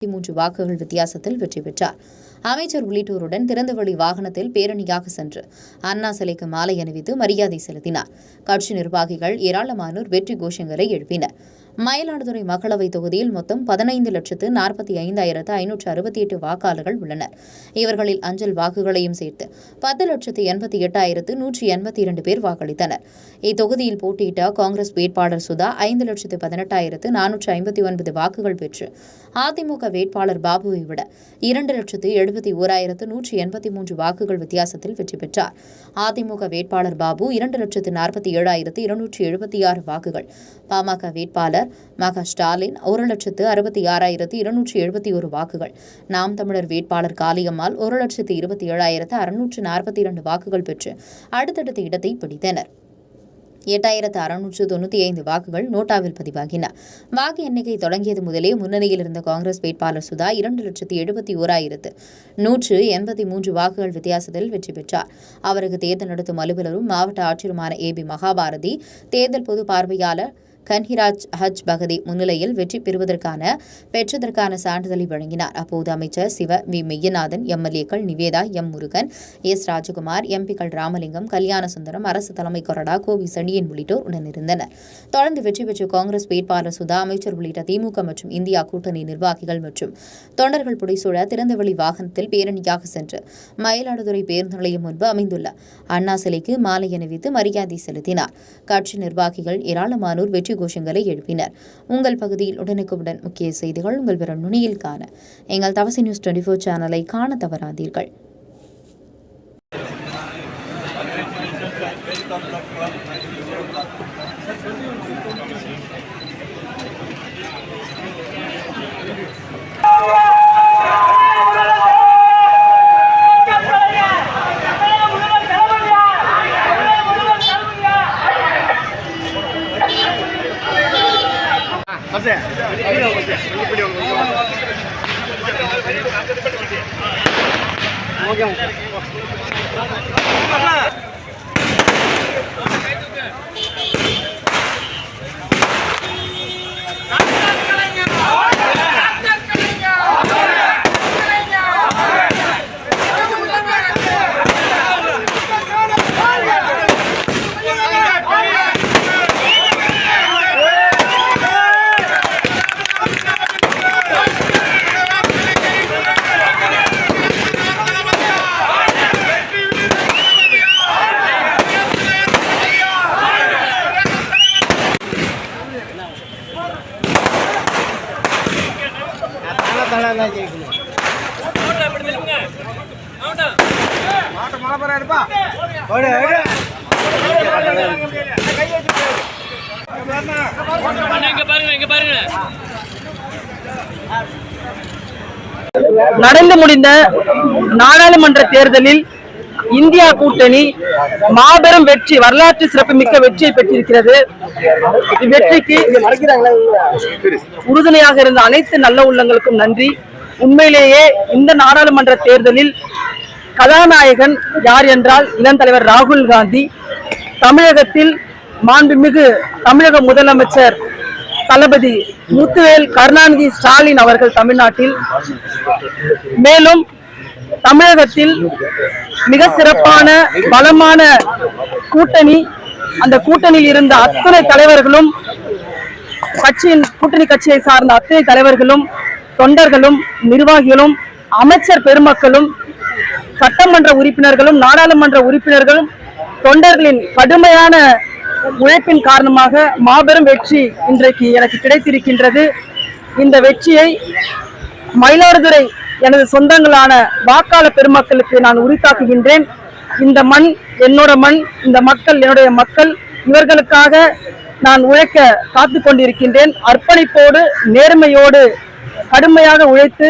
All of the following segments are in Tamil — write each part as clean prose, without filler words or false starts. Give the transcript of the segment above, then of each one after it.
3 வாக்குகள் வித்தியாசத்தில் வெற்றி பெற்றார். அமைச்சர் உள்ளிட்டோருடன் திறந்தவெளி வாகனத்தில் பேரணியாக சென்று அண்ணா சிலைக்கு மாலை அணிவித்து மரியாதை செலுத்தினார். கட்சி நிர்வாகிகள் ஏராளமானோர் வெற்றி கோஷங்களை எழுப்பினர். மயிலாடுதுறை மக்களவைத் தொகுதியில் மொத்தம் 15,45,568 வாக்காளர்கள் உள்ளனர். இவர்களில் அஞ்சல் வாக்குகளையும் சேர்த்து 10,88,182 பேர் வாக்களித்தனர். இத்தொகுதியில் போட்டியிட்ட காங்கிரஸ் வேட்பாளர் சுதா 5,18,459 வாக்குகள் பெற்று அதிமுக வேட்பாளர் பாபுவை விட 2,71,183 வாக்குகள் வித்தியாசத்தில் வெற்றி பெற்றார். அதிமுக வேட்பாளர் பாபு 2,47,276 வாக்குகள், பாமக வேட்பாளர் மக ஸ்டாலின் 1,66,271 வாக்குகள், நாம் தமிழர் வேட்பாளர் காளியம்மாள் 1,27,642 வாக்குகள் பெற்று அடுத்தடுத்த இடத்தை பிடித்தனர். 8,695 வாக்குகள் நோட்டாவில் பதிவாகின. வாக்கு எண்ணிக்கை தொடங்கியது முதலே முன்னணியில் இருந்த காங்கிரஸ் வேட்பாளர் சுதா 2,71,183 வாக்குகள் வித்தியாசத்தில் வெற்றி பெற்றார். அவருக்கு தேர்தல் நடத்தும் அலுவலரும் மாவட்ட ஆட்சியருமான ஏபி மகாபாரதி, தேர்தல் பொது பார்வையாளர் கன்ஹிராஜ் ஹஜ் பகதி முன்னிலையில் வெற்றி பெற்றதற்கான சான்றிதழை வழங்கினார். அப்போது அமைச்சர் சிவ வி மெய்யநாதன், எம்எல்ஏக்கள் நிவேதா, எம் முருகன், எஸ் ராஜகுமார், எம்பிக்கள் ராமலிங்கம், கல்யாணசுந்தரம், அரசு தலைமை கொறடா கோவி சண்டியன் உள்ளிட்டோர் உடனிருந்தனர். தொடர்ந்து வெற்றி பெற்ற காங்கிரஸ் வேட்பாளர் சுதா, அமைச்சர் உள்ளிட்ட திமுக மற்றும் இந்தியா கூட்டணி நிர்வாகிகள் மற்றும் தொண்டர்கள் புடைசூழ திறந்தவெளி வாகனத்தில் பேரணியாக சென்று மயிலாடுதுறை பேருந்து நிலையம் முன்பு அமைந்துள்ள அண்ணா சிலைக்கு மாலை அணிவித்து மரியாதை செலுத்தினார். கட்சி நிர்வாகிகள் ஏராளமானோர் வெற்றி கோஷங்களை எழுப்பினர். உங்கள் பகுதியில் உடனுக்குடன் முக்கிய செய்திகள் உங்கள் விரல் நுனியில் காண எங்கள் தவசி நியூஸ் 24 சேனலை காண தவறாதீர்கள். நடந்து முடிந்த நாடாளுமன்ற தேர்தலில் இந்தியா கூட்டணி மாபெரும் வெற்றி, வரலாற்று சிறப்புமிக்க வெற்றியை பெற்றிருக்கிறது. இவ்வெற்றிக்கு உறுதுணையாக இருந்த அனைத்து நல்ல உள்ளங்களுக்கும் நன்றி. உண்மையிலேயே இந்த நாடாளுமன்ற தேர்தலில் கதாநாயகன் யார் என்றால் இளம் தலைவர் ராகுல் காந்தி. தமிழகத்தில் மாண்புமிகு தமிழக முதலமைச்சர் தளபதி முத்துவேல் கருணாநிதி ஸ்டாலின் அவர்கள் தமிழ்நாட்டில், மேலும் தமிழகத்தில் மிக சிறப்பான பலமான கூட்டணி. அந்த கூட்டணியில் இருந்த அத்தனை தலைவர்களும், கூட்டணி கட்சியை சார்ந்த அத்தனை தலைவர்களும், தொண்டர்களும், நிர்வாகிகளும், அமைச்சர் பெருமக்களும், சட்டமன்ற உறுப்பினர்களும், நாடாளுமன்ற உறுப்பினர்களும், தொண்டர்களின் கடுமையான உழைப்பின் காரணமாக மாபெரும் வெற்றி இன்றைக்கு எனக்கு கிடைத்திருக்கின்றது. இந்த வெற்றியை மயிலாடுதுறை எனது சொந்தங்களான வாக்காளர் பெருமக்களுக்கு நான் உரித்தாக்குகின்றேன். இந்த மண் என்னோட மண், இந்த மக்கள் என்னுடைய மக்கள். இவர்களுக்காக நான் உழைக்க காத்து கொண்டிருக்கின்றேன். அர்ப்பணிப்போடு, நேர்மையோடு கடுமையாக உழைத்து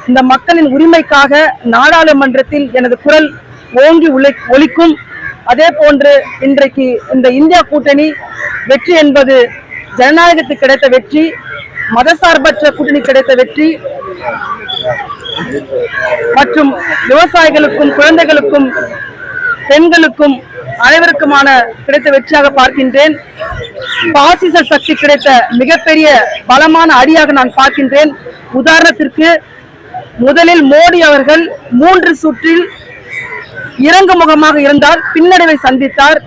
இந்த மக்களின் உரிமைக்காக நாடாளுமன்றத்தில் எனது குரல் ஓங்கி ஒலிக்கும். அதே போன்று இன்றைக்கு இந்த இந்தியா கூட்டணி வெற்றி என்பது ஜனநாயகத்துக்கு கிடைத்த வெற்றி, மதசார்பற்ற கூட்டணி கிடைத்த வெற்றி மற்றும் விவசாயிகளுக்கும், குழந்தைகளுக்கும், பெண்களுக்கும் அனைவருக்குமான கிடைத்த வெற்றியாக பார்க்கின்றேன். பாசிச சக்தி கிடைத்த மிகப்பெரிய பலமான அடியாக நான் பார்க்கின்றேன். உதாரணத்திற்கு முதலில் மோடி அவர்கள் 3 சுற்றில் இறங்கு முகமாக இருந்தால் பின்னடைவை சந்தித்தார்.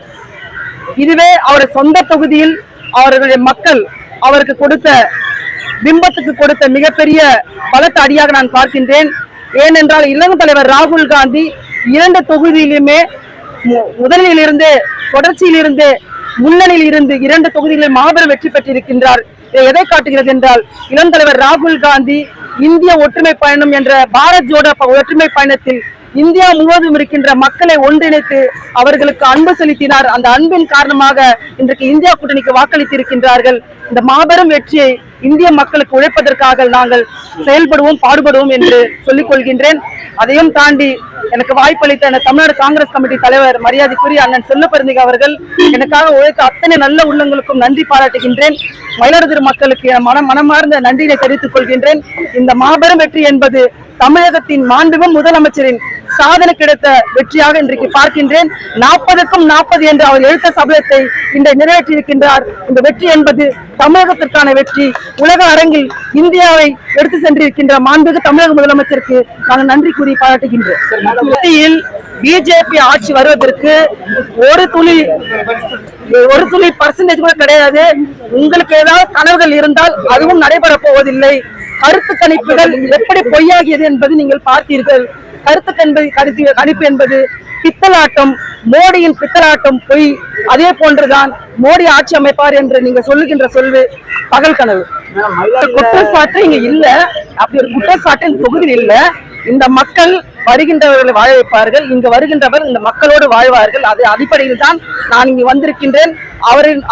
இதுவே அவர் சொந்த தொகுதியில் அவர்களுடைய மக்கள் அவருக்கு கொடுத்த பிம்பத்துக்கு கொடுத்த மிகப்பெரிய பலத்த அடியாக நான் பார்க்கின்றேன். ஏனென்றால் இளம் தலைவர் ராகுல் காந்தி 2 தொகுதியிலுமே முதலில் இருந்து தொடர்ச்சியில் இருந்து முன்னணியில் இருந்து 2 தொகுதிகளில் மாபெரும் வெற்றி பெற்றிருக்கின்றார். எதை காட்டுகிறது என்றால் இளம் தலைவர் ராகுல் காந்தி இந்திய ஒற்றுமை பயணம் என்ற பாரத் ஜோடோ ஒற்றுமை பயணத்தில் இந்தியா முழுவதும் இருக்கின்ற மக்களை ஒன்றிணைத்து அவர்களுக்கு அன்பு செலுத்தினார். அந்த அன்பின் காரணமாக இன்றைக்கு இந்தியா கூட்டணிக்கு வாக்களித்திருக்கின்றார்கள். இந்த மாபெரும் வெற்றியை இந்திய மக்களுக்கு உழைப்பதற்காக நாங்கள் செயல்படுவோம், பாடுபடுவோம் என்று சொல்லிக் கொள்கின்றேன். அதையும் தாண்டி எனக்கு வாய்ப்பளித்த தமிழ்நாடு காங்கிரஸ் கமிட்டி தலைவர் மரியாதைக்குரிய அண்ணன் செல்லப்பெருந்திக அவர்கள் எனக்காக உழைத்த அத்தனை நல்ல உள்ளங்களுக்கும் நன்றி பாராட்டுகின்றேன். மயிலாடுதுறை மக்களுக்கு மனமார்ந்த நன்றியை தெரிவித்துக் கொள்கின்றேன். இந்த மாபெரும் வெற்றி என்பது தமிழகத்தின் மாண்புமிகு முதலமைச்சரின் சாதனை கிடைத்த வெற்றியாக இன்றைக்கு பார்க்கின்றேன். 40க்கும் 40 என்று அவர் எழுத்த சபதத்தை இன்று நிறைவேற்றியிருக்கின்றார். இந்த வெற்றி என்பது தமிழகத்திற்கான வெற்றி. உலக அரங்கில் இந்தியாவை எடுத்து சென்றிருக்கின்ற மாண்புமிகு தமிழக முதலமைச்சருக்கு நாங்கள் நன்றி கூறி பாராட்டுகின்றோம். பிஜேபி ஆட்சி வருவதற்கு ஒரு துளி பர்சன்டேஜ் கூட கிடையாது. உங்களுக்கு ஏதாவது கனவுகள் இருந்தால் அதுவும் நடைபெற போவதில்லை. கருத்து கணிப்புகள் எப்படி பொய்யாகியது என்பது நீங்கள் பார்த்தீர்கள். கணிப்பு என்பது பித்தலாட்டம், மோடியின் பித்தலாட்டம் பொய். அதே போன்றுதான் மோடி ஆட்சி அமைப்பார் என்று நீங்க சொல்லுகின்ற சொல்வு பகல் கனவு. குற்றச்சாட்டு இங்க இல்ல, அப்படி ஒரு குற்றச்சாட்டு இந்த தொகுதியில் இல்ல. இந்த மக்கள் வருகின்றவர்களை வாழ வைப்பார்கள். இங்கு வருகின்றவர் இந்த மக்களோடு வாழ்வார்கள். அது அடிப்படையில் தான் நான் இங்கு வந்திருக்கின்றேன்.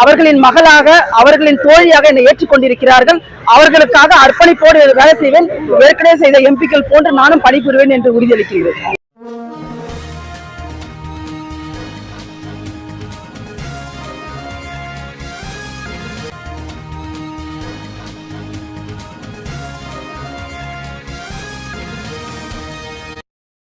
அவர்களின் மகளாக, அவர்களின் தோழியாக என்னை ஏற்றுக்கொண்டிருக்கிறார்கள். அவர்களுக்காக அர்ப்பணிப்போடு வேலை செய்வேன். ஏற்கனவே செய்த எம்பிக்கள் போன்று நானும் பணிபுரிவேன் என்று உறுதியளிக்கிறேன்.